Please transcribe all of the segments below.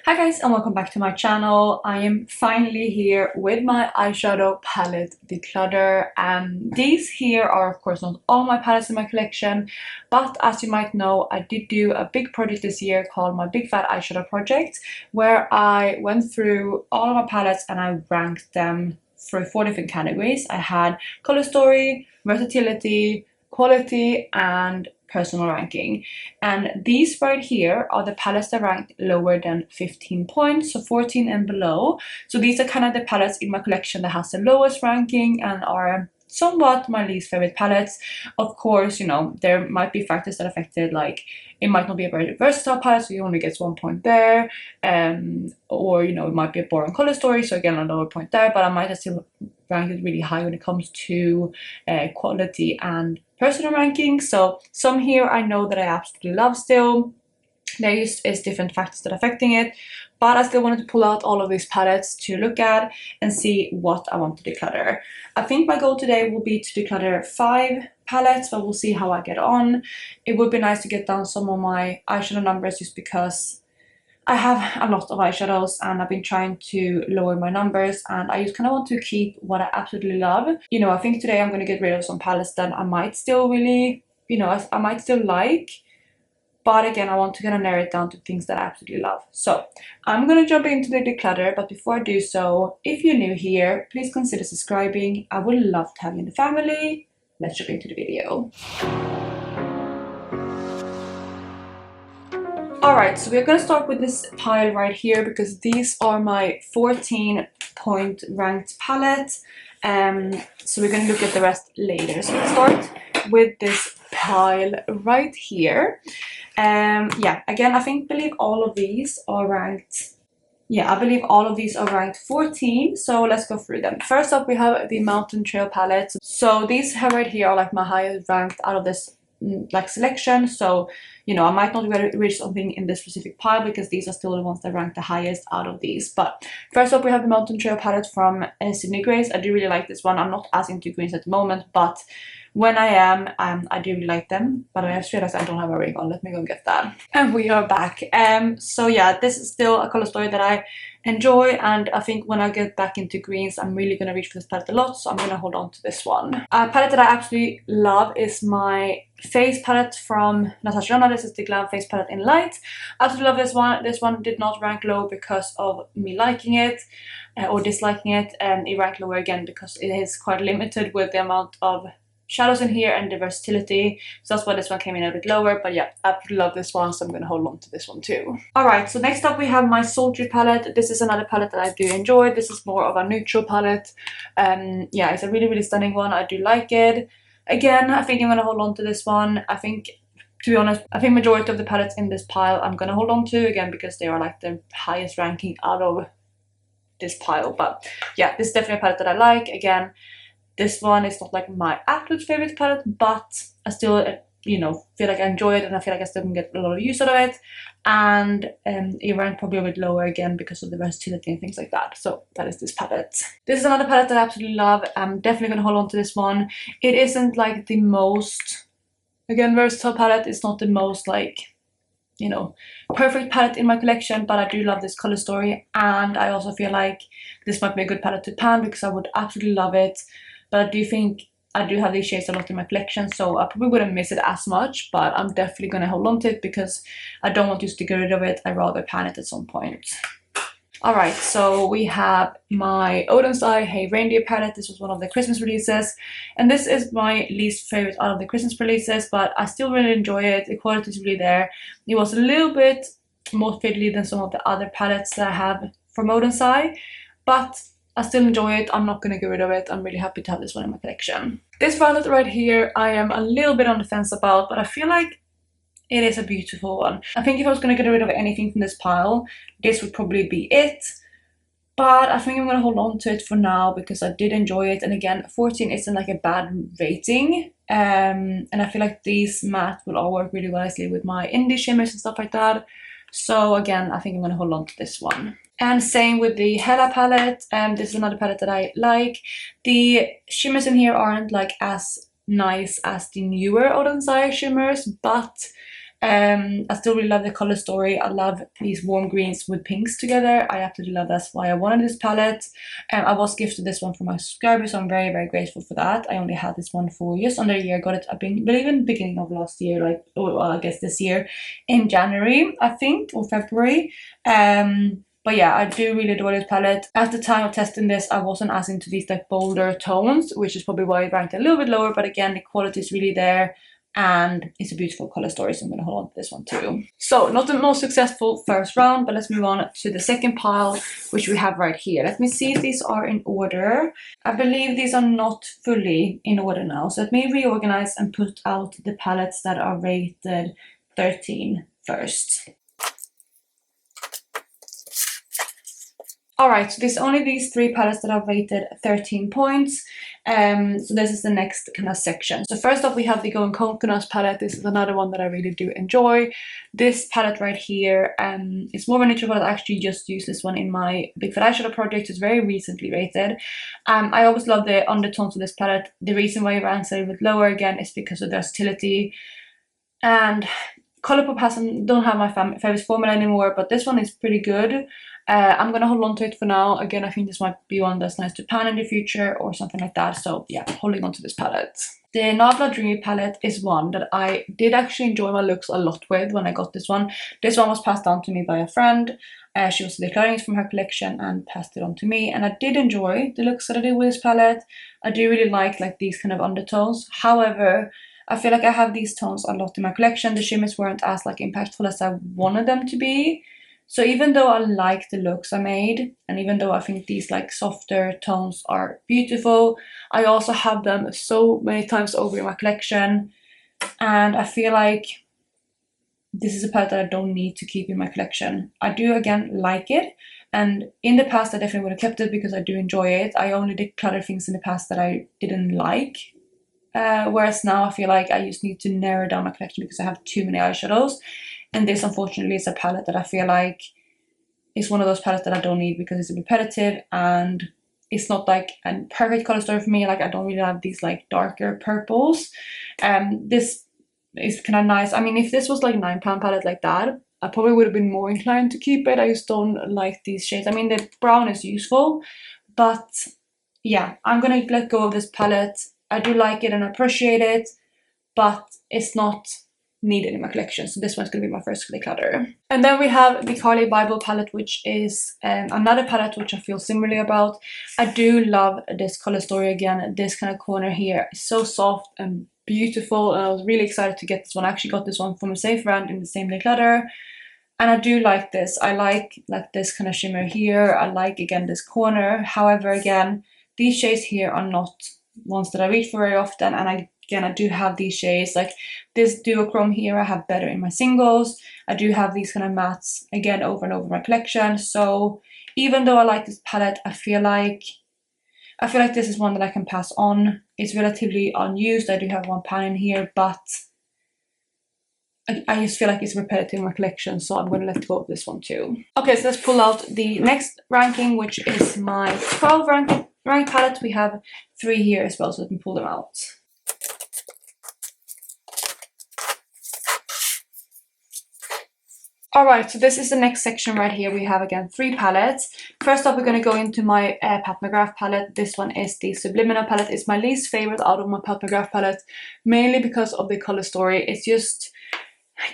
Hi guys, and welcome back to my channel. I am finally here with my eyeshadow palette Declutter, and these here are of course not all my palettes in my collection, but as you might know, I did do a big project this year called my Big Fat Eyeshadow Project, where I went through all of my palettes and I ranked them for 4 different categories. I had color story, versatility, quality, and personal ranking. And these right here are the palettes that ranked lower than 15 points, so 14 and below. So these are kind of the palettes in my collection that has the lowest ranking and are somewhat my least favorite palettes. Of course, you know, there might be factors that affected, like it might not be a very versatile palette, so you only get 1 point there, or you know, it might be a boring color story, so again a lower point there, but I might have still ranked it really high when it comes to quality and personal ranking. So some here I know that I absolutely love still. There is different factors that are affecting it, but I still wanted to pull out all of these palettes to look at and see what I want to declutter. I think my goal today will be to declutter 5 palettes, but we'll see how I get on. It would be nice to get down some of my eyeshadow numbers just because I have a lot of eyeshadows and I've been trying to lower my numbers, and I just kind of want to keep what I absolutely love. You know, I think today I'm going to get rid of some palettes that I might still really, you know, I might still like. But again, I want to kind of narrow it down to things that I absolutely love. So I'm going to jump into the declutter, but before I do so, if you're new here, please consider subscribing. I would love to have you in the family. Let's jump into the video. Alright, so we're going to start with this pile right here because these are my 14-point ranked palettes. So we're going to look at the rest later. So let's start with this pile right here. Yeah, again, believe all of these are ranked. Yeah, I believe all of these are ranked 14, so let's go through them. First up, we have the Mountain Trail palettes. So these here right here are like my highest ranked out of this like selection. So you know, I might not reach something in this specific pile because these are still the ones that rank the highest out of these. But first up, we have the Mountain Trail palette from Sydney Grace. I do really like this one. I'm not as into greens at the moment, but when I am, I do really like them. But I just realized I don't have a ring on. Let me go get that. And we are back. So yeah, this is still a color story that I enjoy, and I think when I get back into greens, I'm really going to reach for this palette a lot, so I'm going to hold on to this one. A palette that I absolutely love is my face palette from Natasha Denona. This is the Glam Face palette in light. I absolutely love this one. This one did not rank low because of me liking it or disliking it, and it ranked lower again because it is quite limited with the amount of shadows in here and the versatility, so that's why this one came in a bit lower. But yeah, I absolutely love this one, so I'm going to hold on to this one too. Alright, so next up we have my Sultry palette. This is another palette that I do enjoy. This is more of a neutral palette. Yeah, it's a really stunning one. I do like it. Again, I think I'm going to hold on to this one. I think, to be honest, I think majority of the palettes in this pile I'm going to hold on to, again because they are like the highest ranking out of this pile. But yeah, this is definitely a palette that I like. Again, this one is not like my absolute favorite palette, but I still, you know, feel like I enjoy it, and I feel like I still can get a lot of use out of it. And it ranked probably a bit lower again because of the versatility and things like that. So that is this palette. This is another palette that I absolutely love. I'm definitely going to hold on to this one. It isn't like the most, again, versatile palette. It's not the most like, you know, perfect palette in my collection, but I do love this color story, and I also feel like this might be a good palette to pan because I would absolutely love it. But I do think I do have these shades a lot in my collection, so I probably wouldn't miss it as much, but I'm definitely going to hold on to it because I don't want to get rid of it. I'd rather pan it at some point. Alright, so we have my Odin's Eye Hey Reindeer palette. This was one of the Christmas releases, and this is my least favorite out of the Christmas releases, but I still really enjoy it. The quality is really there. It was a little bit more fiddly than some of the other palettes that I have from Odin's Eye, but I still enjoy it. I'm not going to get rid of it. I'm really happy to have this one in my collection. This palette right here, I am a little bit on the fence about, but I feel like it is a beautiful one. I think if I was going to get rid of anything from this pile, this would probably be it. But I think I'm going to hold on to it for now because I did enjoy it. And again, 14 isn't like a bad rating. And I feel like these matte will all work really nicely with my indie shimmers and stuff like that. So again, I think I'm going to hold on to this one. And same with the Hella palette. This is another palette that I like. The shimmers in here aren't like as nice as the newer Odin's Eye shimmers, but I still really love the color story. I love these warm greens with pinks together. I absolutely love that's why I wanted this palette. I was gifted this one from my subscriber, so I'm very, very grateful for that. I only had this one for just under a year. I got it, I believe, in the beginning of last year, like, well, I guess this year in January, I think, or February. But yeah, I do really adore this palette. At the time of testing this, I wasn't as into these like bolder tones, which is probably why it ranked a little bit lower. But again, the quality is really there. And it's a beautiful color story, so I'm going to hold on to this one too. So not the most successful first round, but let's move on to the second pile, which we have right here. Let me see if these are in order. I believe these are not fully in order now, so let me reorganize and put out the palettes that are rated 13 first. Alright, so there's only these 3 palettes that are rated 13 points. So this is the next kind of section. So first off, we have the Going Coconuts palette. This is another one that I really do enjoy. This palette right here is more of a neutral palette. I actually just used this one in my Big Fat Eyeshadow project. It's very recently rated. I always love the undertones of this palette. The reason why it ranks a little bit lower again is because of the versatility. And Colourpop don't have my favorite formula anymore, but this one is pretty good. I'm gonna hold on to it for now. Again, I think this might be one that's nice to pan in the future or something like that. So yeah, holding on to this palette. The Nabla Dreamy palette is one that I did actually enjoy my looks a lot with when I got this one. This one was passed down to me by a friend. She was decluttering it from her collection and passed it on to me. And I did enjoy the looks that I did with this palette. I do really like these kind of undertones. However, I feel like I have these tones a lot in my collection. The shimmers weren't as impactful as I wanted them to be. So even though I like the looks I made, and even though I think these softer tones are beautiful, I also have them so many times over in my collection. And I feel like this is a palette that I don't need to keep in my collection. I do, again, like it. And in the past, I definitely would have kept it because I do enjoy it. I only decluttered things in the past that I didn't like. Whereas now I feel like I just need to narrow down my collection because I have too many eyeshadows. And this, unfortunately, is a palette that I feel like is one of those palettes that I don't need because it's repetitive and it's not a perfect color story for me. I don't really have these darker purples. This is kind of nice. I mean, if this was £9 palette like that, I probably would have been more inclined to keep it. I just don't like these shades. I mean, the brown is useful, but yeah, I'm gonna let go of this palette. I do like it and appreciate it, but it's not needed in my collection. So this one's going to be my first declutter. And then we have the Carly Bible palette, which is another palette which I feel similarly about. I do love this color story again. This kind of corner here is so soft and beautiful. And I was really excited to get this one. I actually got this one from a safe brand in the same declutter. And I do like this. I like this kind of shimmer here. I like, again, this corner. However, again, these shades here are not ones that I reach for very often. And I do have these shades, this duochrome here I have better in my singles. I do have these kind of mattes, again, over and over in my collection. So even though I like this palette, I feel like this is one that I can pass on. It's relatively unused. I do have one pan in here, but I just feel like it's repetitive in my collection, so I'm going to let go of this one too. Okay, so let's pull out the next ranking, which is my 12 rank palette. We have 3 here as well, so let me pull them out. Alright, so this is the next section right here. We have, again, 3 palettes. First up, we're going to go into my Pat McGrath palette. This one is the Subliminal palette. It's my least favorite out of my Pat McGrath palette, mainly because of the color story. It's just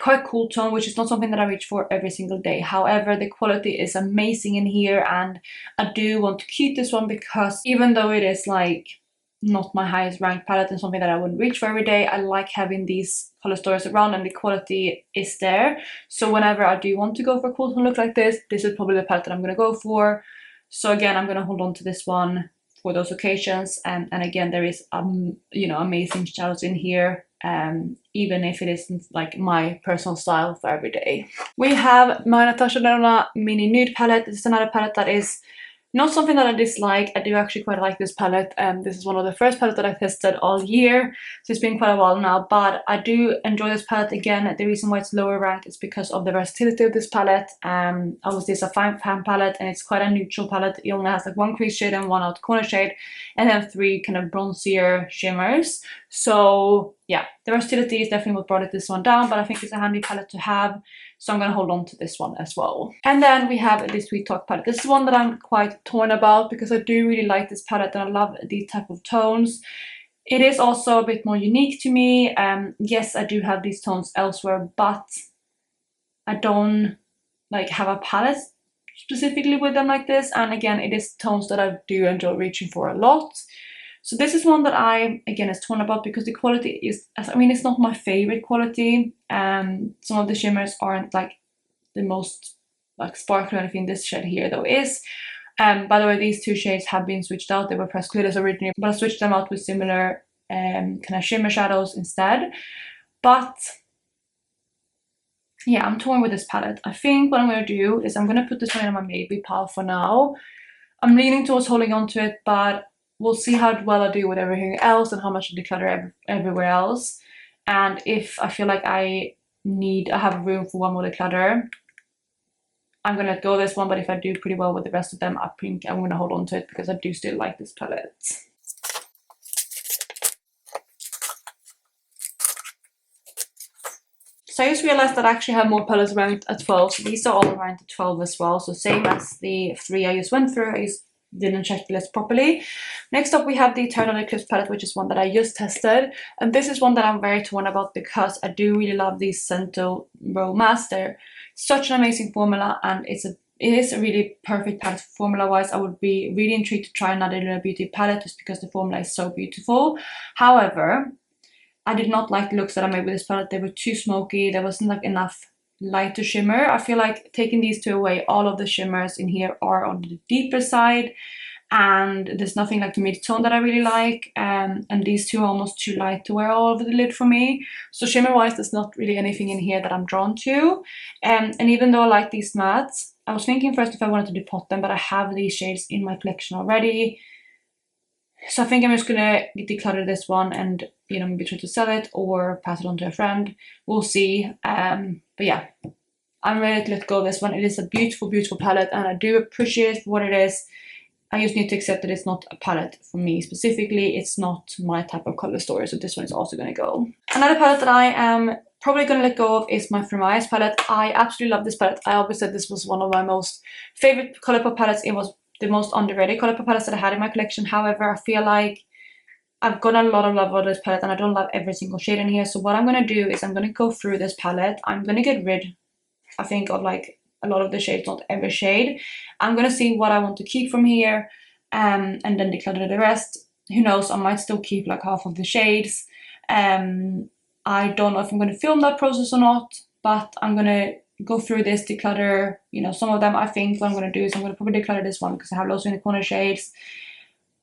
quite cool tone, which is not something that I reach for every single day. However, the quality is amazing in here, and I do want to keep this one because even though it is not my highest ranked palette and something that I wouldn't reach for every day, I like having these color stories around and the quality is there. So whenever I do want to go for a cool tone look like this is probably the palette that I'm going to go for. So again, I'm going to hold on to this one for those occasions. And again, there is amazing shadows in here, even if it isn't my personal style for every day. We have my Natasha Denona Mini Nude palette. This is another palette that is Not something that I dislike. I do actually quite like this palette. This is one of the first palettes that I tested all year, so it's been quite a while now, but I do enjoy this palette. Again, the reason why it's lower ranked is because of the versatility of this palette. Obviously it's a 5-pan palette and it's quite a neutral palette. It only has like 1 crease shade and 1 outer corner shade, and then 3 kind of bronzier shimmers. So yeah, the versatility is definitely what brought this one down, but I think it's a handy palette to have, so I'm gonna hold on to this one as well. And then we have this Sweet Talk palette. This is one that I'm quite torn about because I do really like this palette and I love these type of tones. It is also a bit more unique to me. Yes, I do have these tones elsewhere, but I don't like have a palette specifically with them like this. And again, it is tones that I do enjoy reaching for a lot. So this is one that I, again, is torn about because the quality is, I mean, it's not my favorite quality. Some of the shimmers aren't like the most like sparkly or anything. This shade here though is. By the way, these 2 shades have been switched out. They were pressed glitters originally, but I switched them out with similar kind of shimmer shadows instead. But yeah, I'm torn with this palette. I think what I'm going to do is I'm going to put this one in my maybe pile for now. I'm leaning towards holding on to it, but we'll see how well I do with everything else and how much I declutter everywhere else. And if I feel like I have room for one more declutter, I'm gonna let go of this one. But if I do pretty well with the rest of them, I think I'm gonna hold on to it because I do still like this palette. So I just realized that I actually have more palettes ranked at 12. So these are all ranked at 12 as well. So same as the 3 I just went through. I just didn't check the list properly. Next up, we have the Eternal Eclipse palette, which is one that I just tested. And this is one that I'm very torn about because I do really love these Cento Romas. They're such an amazing formula, and it is a really perfect palette formula-wise. I would be really intrigued to try another Luna Beauty palette just because the formula is so beautiful. However, I did not like the looks that I made with this palette. They were too smoky. There wasn't like enough light to shimmer. I feel like taking these 2 away, all of the shimmers in here are on the deeper side, and there's nothing like the mid-tone that I really like, and these 2 are almost too light to wear all over the lid for me. So shimmer-wise, there's not really anything in here that I'm drawn to. And even though I like these mattes, I was thinking first if I wanted to depot them, but I have these shades in my collection already. So I think I'm just gonna declutter this one and, you know, maybe try to sell it or pass it on to a friend. We'll see. But yeah, I'm ready to let go of this one. It is a beautiful, beautiful palette, and I do appreciate it for what it is. I just need to accept that it's not a palette for me specifically. It's not my type of color story, so this one is also going to go. Another palette that I am probably going to let go of is my From Eyes palette. I absolutely love this palette. I always said this was one of my most favorite Colourpop palettes. It was the most underrated Colourpop palettes that I had in my collection. However, I feel like I've got a lot of love for this palette, and I don't love every single shade in here. So what I'm going to do is I'm going to go through this palette. I'm going to get rid, I think, of like a lot of the shades, not every shade. I'm going to see what I want to keep from here, and then declutter the rest. Who knows, I might still keep like half of the shades. I don't know if I'm going to film that process or not, but I'm going to go through this, declutter, you know, some of them. I think what I'm going to do is I'm going to probably declutter this one because I have loads of in the corner shades.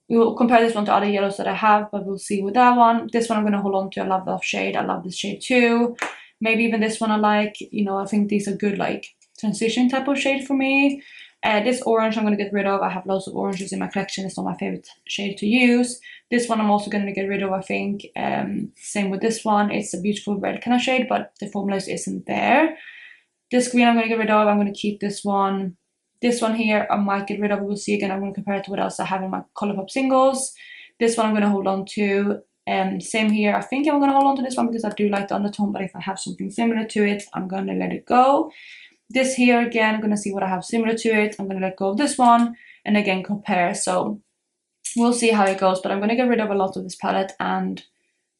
We will compare this one to other yellows that I have, but we'll see with that one. This one I'm going to hold on to. I love that shade. I love this shade too. Maybe even this one I like. You know, I think these are good like transition type of shade for me. This orange I'm going to get rid of. I have lots of oranges in my collection. It's not my favorite shade to use. This one I'm also going to get rid of, I think. Same with this one. It's a beautiful red kind of shade, but the formula isn't there. This green I'm going to get rid of. I'm going to keep this one. This one here I might get rid of. We'll see again. I'm going to compare it to what else I have in my Colourpop singles. This one I'm going to hold on to. Same here. I think I'm going to hold on to this one because I do like the undertone, but if I have something similar to it, I'm going to let it go. This here again, I'm going to see what I have similar to it. I'm going to let go of this one and again compare. So we'll see how it goes, but I'm going to get rid of a lot of this palette and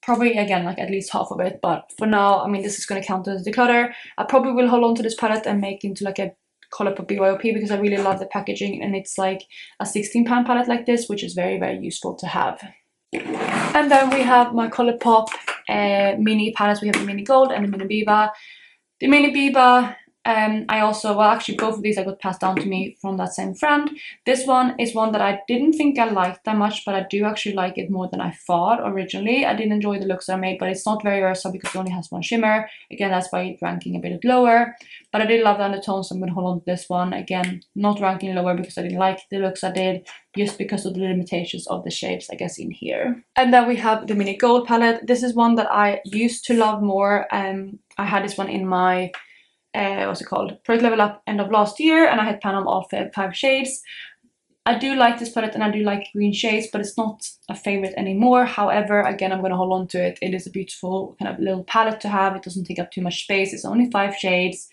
probably again like at least half of it. But for now, I mean, this is going to count as declutter. I probably will hold on to this palette and make into like a Colourpop BYOP because I really love the packaging, and it's like a 16-pound palette like this, which is very, very useful to have. And then we have my Colourpop mini palettes. We have the Mini Gold and the Mini Biba. The Mini Biba I also, well, actually both of these I got passed down to me from that same friend. This one is one that I didn't think I liked that much, but I do actually like it more than I thought originally. I didn't enjoy the looks I made, but it's not very versatile because it only has one shimmer. Again, that's why it's ranking a bit lower. But I did love the undertones, so I'm gonna hold on to this one. Again, not ranking lower because I didn't like the looks I did, just because of the limitations of the shades I guess in here. And then we have the mini gold palette. This is one that I used to love more. I had this one in my what's it called, Project Level Up end of last year, and I had pan on all 5 shades. I do like this palette and I do like green shades, but it's not a favorite anymore. However, again, I'm going to hold on to it. It is a beautiful kind of little palette to have. It doesn't take up too much space. It's only 5 shades,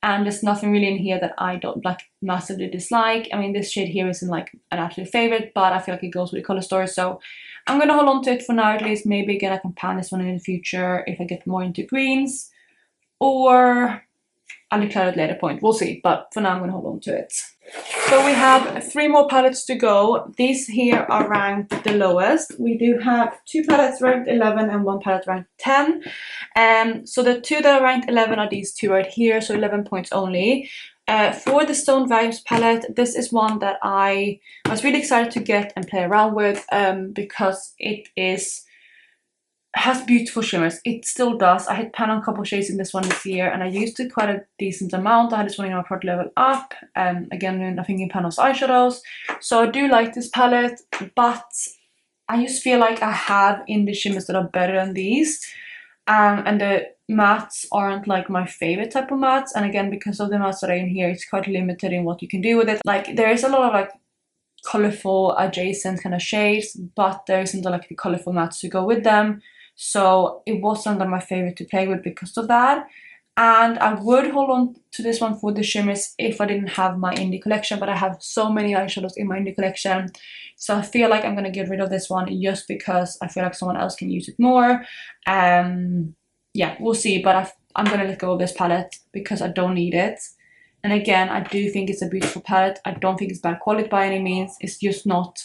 and there's nothing really in here that I don't like massively dislike. I mean, this shade here isn't like an absolute favorite, but I feel like it goes with the color story, so I'm going to hold on to it for now at least. Maybe again I can pan this one in the future if I get more into greens, or I'll declare at a later point. We'll see, but for now I'm going to hold on to it. So we have 3 more palettes to go. These here are ranked the lowest. We do have 2 palettes ranked 11 and 1 palette ranked 10. So the 2 that are ranked 11 are these 2 right here, so 11 points only. For the Stone Vibes palette, this is one that I was really excited to get and play around with, because it has beautiful shimmers. It still does. I had pan on a couple shades in this one this year, and I used it quite a decent amount. I had this one in my Project Level Up, again I think in panels eyeshadows. So I do like this palette, but I just feel like I have indie shimmers that are better than these, and the mattes aren't like my favorite type of mattes. And again, because of the mattes that are in here, it's quite limited in what you can do with it. Like there is a lot of like colorful adjacent kind of shades, but there isn't like the colorful mattes to go with them. So it wasn't my favorite to play with because of that. And I would hold on to this one for the shimmers if I didn't have my indie collection, but I have so many eyeshadows in my indie collection, so I feel like I'm gonna get rid of this one just because I feel like someone else can use it more. Yeah, we'll see, but I'm gonna let go of this palette because I don't need it. And again, I do think it's a beautiful palette. I don't think it's bad quality by any means. It's just not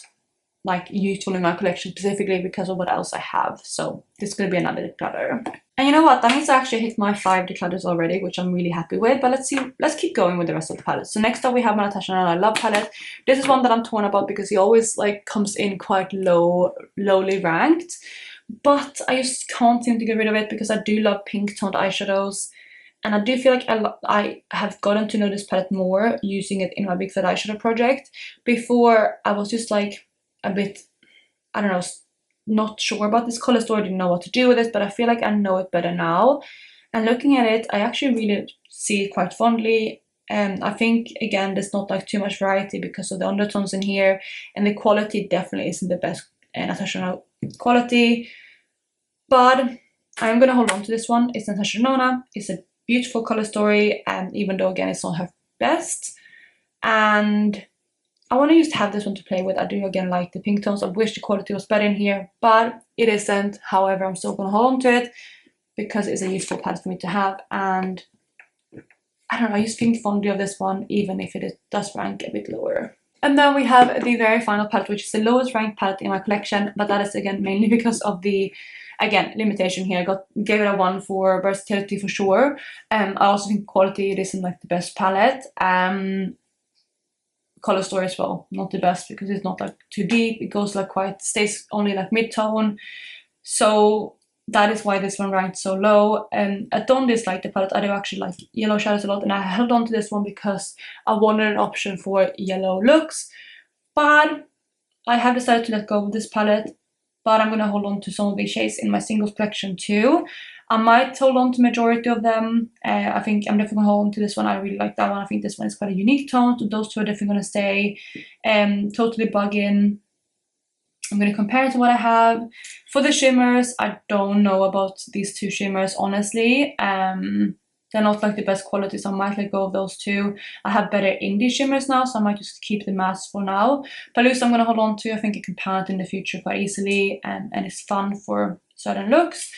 like useful in my collection specifically because of what else I have. So this is going to be another declutter. And you know what, that means I actually hit my 5 declutters already, which I'm really happy with. But let's keep going with the rest of the palettes. So next up we have my Natasha and I Love palette. This is one that I'm torn about because he always like comes in quite lowly ranked, but I just can't seem to get rid of it because I do love pink toned eyeshadows. And I do feel like I have gotten to know this palette more using it in my Big Fat Eyeshadow project. Before I was just like a bit, I don't know, not sure about this color story, didn't know what to do with it, but I feel like I know it better now. And looking at it, I actually really see it quite fondly. I think again there's not like too much variety because of the undertones in here, and the quality definitely isn't the best Natasha quality, but I'm gonna hold on to this one. It's Natasha Nona. It's a beautiful color story, and even though again it's not her best, and I want to just have this one to play with. I do again like the pink tones. I wish the quality was better in here, but it isn't. However, I'm still going to hold on to it because it's a useful palette for me to have. And I don't know, I just think fondly of this one, even if it does rank a bit lower. And then we have the very final palette, which is the lowest ranked palette in my collection, but that is again mainly because of the, again, limitation here. I gave it a 1 for versatility for sure. I also think quality, it isn't like the best palette. Color story as well, not the best because it's not like too deep. It goes like stays only like mid-tone, so that is why this one ranked so low. And I don't dislike the palette. I do actually like yellow shadows a lot, and I held on to this one because I wanted an option for yellow looks, but I have decided to let go of this palette. But I'm gonna hold on to some of these shades in my singles collection too. I might hold on to majority of them. I think I'm definitely gonna hold on to this one. I really like that one. I think this one is quite a unique tone, so those 2 are definitely gonna stay. Totally Buggin'. I'm gonna compare it to what I have. For the shimmers, I don't know about these 2 shimmers, honestly. They're not like the best quality, so I might let go of those 2. I have better indie shimmers now, so I might just keep the mattes for now. But at least I'm gonna hold on to. I think I can pan it in the future quite easily, and it's fun for certain looks.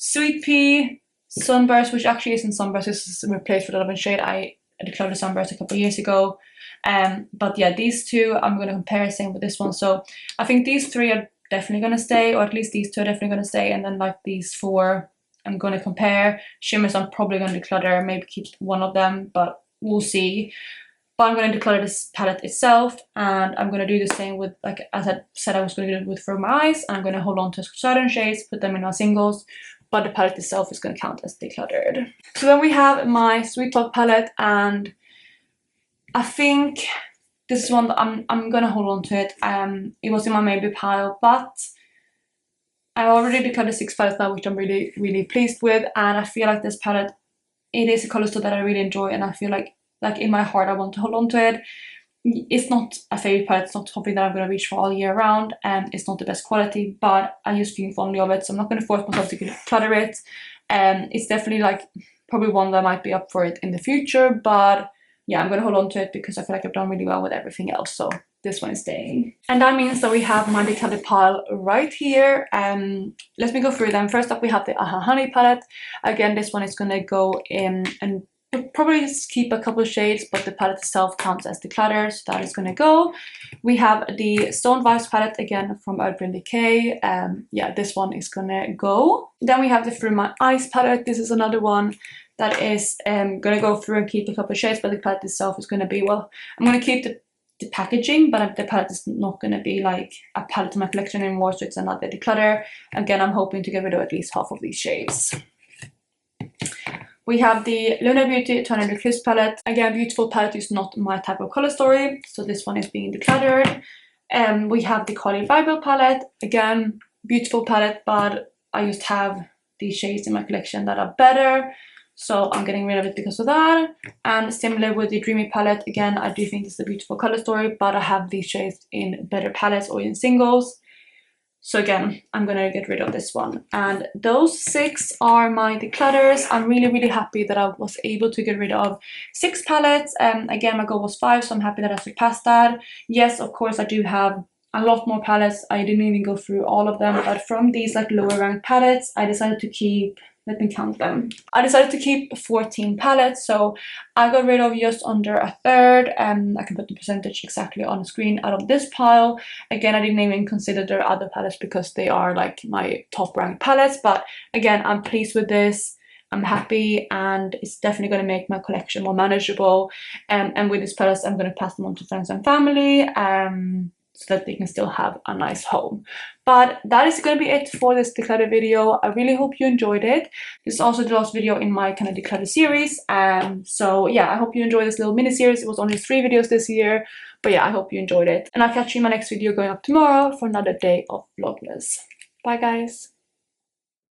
Sweet Pea Sunburst, which actually isn't Sunburst, this is replaced with a different shade. I declared Sunburst a couple of years ago. But yeah, these 2 I'm going to compare same with this one. So I think these 3 are definitely going to stay, or at least these 2 are definitely going to stay, and then like these 4 I'm going to compare. Shimmers I'm probably going to declutter, maybe keep one of them, but we'll see. But I'm going to declutter this palette itself, and I'm going to do the same with, like as I said I was going to do with For My Eyes. I'm going to hold on to certain shades, put them in my singles, but the palette itself is going to count as decluttered. So then we have my Sweet Talk palette, and I think this is one that I'm going to hold on to it. It was in my maybe pile, but I already decluttered 6 palettes now, which I'm really pleased with, and I feel like this palette, it is a color store that I really enjoy, and I feel like in my heart I want to hold on to it. It's not a favorite palette, it's not something that I'm going to reach for all year round, and it's not the best quality, but I just feel fondly of it, so I'm not going to force myself to declutter it. It's definitely like probably one that might be up for it in the future, but yeah, I'm going to hold on to it because I feel like I've done really well with everything else, so this one is staying. And that means that we have my decluttered pile right here. Let me go through them. First up we have the Aha Honey palette. Again, this one is going to go in and probably just keep a couple of shades, but the palette itself counts as declutter, so that is going to go. We have the Stone Vibes palette, again from Urban Decay. Yeah, this one is going to go. Then we have the Through My Eyes palette. This is another one that is going to go through and keep a couple of shades, but the palette itself is going to be, well, I'm going to keep the packaging, but the palette is not going to be like a palette in my collection anymore, so it's another declutter. Again, I'm hoping to get rid of at least half of these shades. We have the Lunar Beauty Tornado Eclipse palette. Again, beautiful palette, is not my type of color story, so this one is being decluttered. We have the Collie Bible palette. Again, beautiful palette, but I just have these shades in my collection that are better, so I'm getting rid of it because of that. And similar with the Dreamy palette, again, I do think it's a beautiful color story, but I have these shades in better palettes or in singles. So again, I'm gonna get rid of this one. And those 6 are my declutters. I'm really happy that I was able to get rid of 6 palettes. Again, my goal was 5, so I'm happy that I surpassed that. Yes, of course, I do have a lot more palettes. I didn't even go through all of them, but from these like lower ranked palettes, I decided to keep, let me count them. I decided to keep 14 palettes, so I got rid of just under a third. I can put the percentage exactly on the screen out of this pile. Again, I didn't even consider their other palettes because they are like my top ranked palettes, but again, I'm pleased with this. I'm happy, and it's definitely going to make my collection more manageable. And with these palettes, I'm going to pass them on to friends and family. So that they can still have a nice home. But that is going to be it for this declutter video. I really hope you enjoyed it. This is also the last video in my kind of declutter series. So yeah, I hope you enjoyed this little mini series. It was only 3 videos this year, but yeah, I hope you enjoyed it. And I'll catch you in my next video going up tomorrow for another day of Vlogmas. Bye guys.